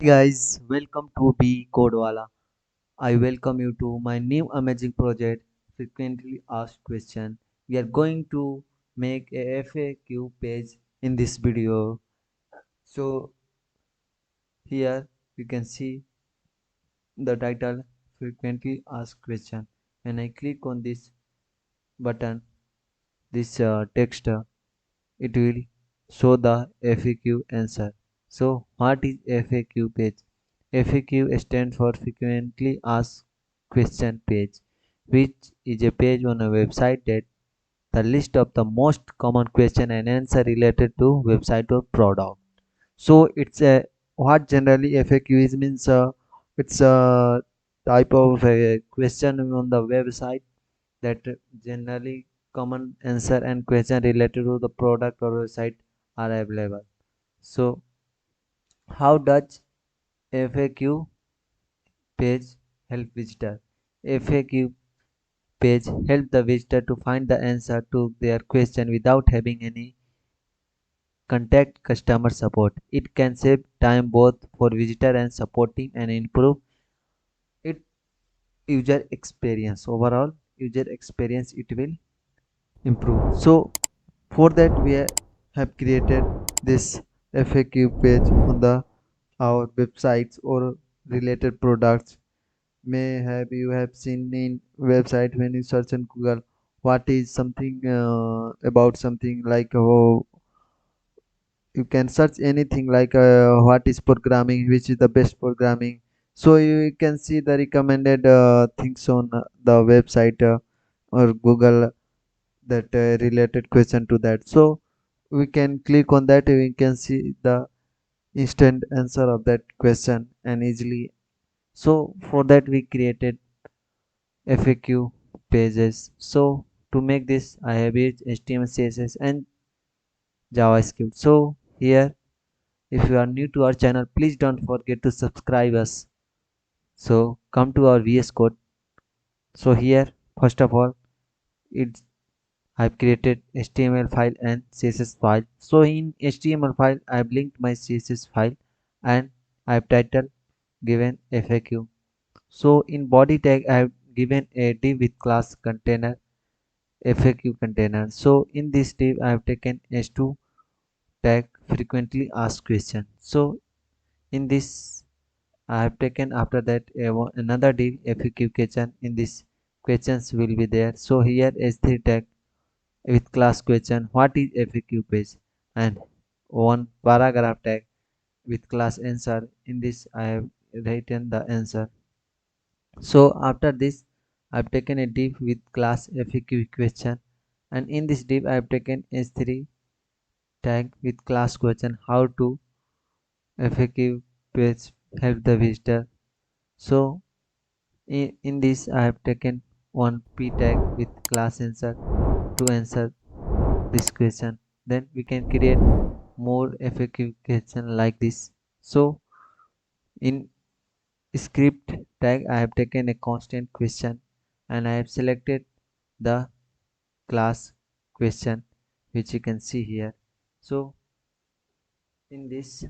Hey guys, welcome to Becodewala. I welcome you to my new amazing project, frequently asked question. We are going to make a FAQ page in this video. So here you can see the title, frequently asked question. When I click on this button, this text, it will show the FAQ answer. So what is FAQ page? FAQ stands for frequently asked question page, which is a page on a website that the list of the most common question and answer related to website or product. So it's a what generally FAQ is means it's a type of a question on the website that generally common answer and question related to the product or website are available. So how does FAQ page help visitor? FAQ page help the visitor to find the answer to their question without having any contact customer support. It can save time both for visitor and support team and improve it user experience. Overall user experience it will improve. So for that we have created this FAQ page on the our websites or related products. May have you have seen in website when you search in Google what is something about something like you can search anything like what is programming, which is the best programming. So you can see the recommended things on the website or Google that related question to that. So we can click on that, we can see the instant answer of that question and easily. So for that we created FAQ pages. So to make this I have used HTML, CSS and JavaScript. So here if you are new to our channel, please don't forget to subscribe us. So come to our VS Code. So here first of all it's I've created HTML file and CSS file. So in HTML file, I've linked my CSS file and I've titled given FAQ. So in body tag, I've given a div with class container FAQ container. So in this div, I've taken h2 tag frequently asked question. So in this, I have taken after that another div FAQ question. In this questions will be there. So here h3 tag with class question what is FAQ page and one paragraph tag with class answer. In this I have written the answer. So after this I've taken a div with class FAQ question and in this div I have taken h3 tag with class question how to FAQ page help the visitor. So in this I have taken one p tag with class answer to answer this question. Then we can create more FAQ question like this. So in script tag I have taken a constant question and I have selected the class question which you can see here. So in this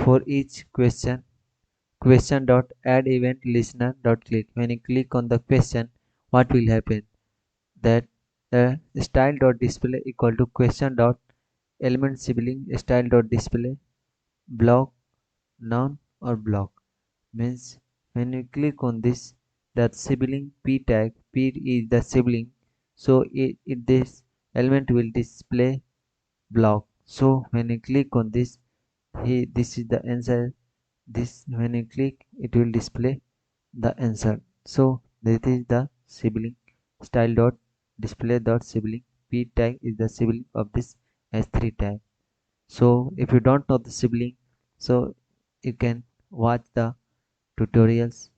for each question dot add event listener dot click, when you click on the question what will happen that the style dot display equal to question dot element sibling style dot display block noun or block means when you click on this that sibling p tag p is the sibling. So this element will display block. So when you click on this this is the answer. This when you click it will display the answer. So this is the sibling style dot display dot sibling p tag is the sibling of this s3 tag. So if you don't know the sibling, so you can watch the tutorials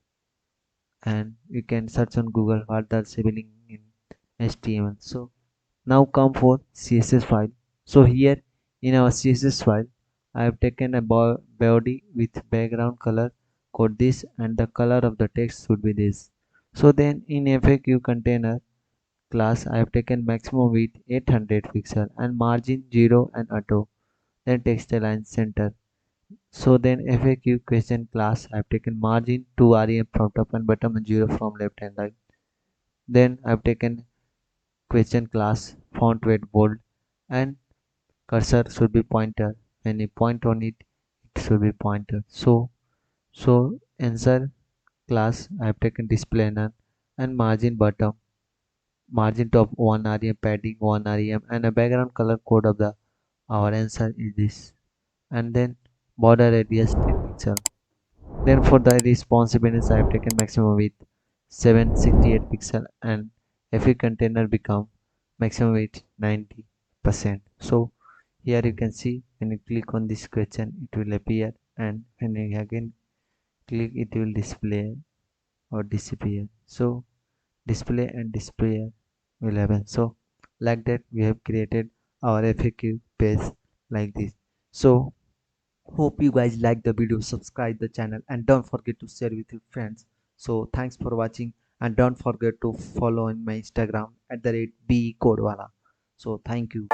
and you can search on Google what the sibling in HTML. So now come for CSS file. So here in our CSS file I have taken a body with background color code this and the color of the text should be this. So then in FAQ container class I have taken maximum width 800 pixel and margin 0 and auto, then text align center. So then FAQ question class I have taken margin 2 rem from top and bottom and 0 from left and right. Then I have taken question class font weight bold and cursor should be pointer. When you point on it, it should be pointer. So answer class I have taken display none and margin bottom, margin top 1 rem, padding 1 rem, and a background color code of the our answer is this. And then border radius 10 pixel. Then for the responsiveness I have taken maximum width 768 pixel and if a container become maximum width 90%. So here you can see when you click on this question it will appear, and when you again click it will display or disappear. So display and display will happen. So like that we have created our FAQ page like this. So hope you guys like the video, subscribe the channel and don't forget to share with your friends. So thanks for watching and don't forget to follow in my Instagram at the rate Becodewala. So thank you.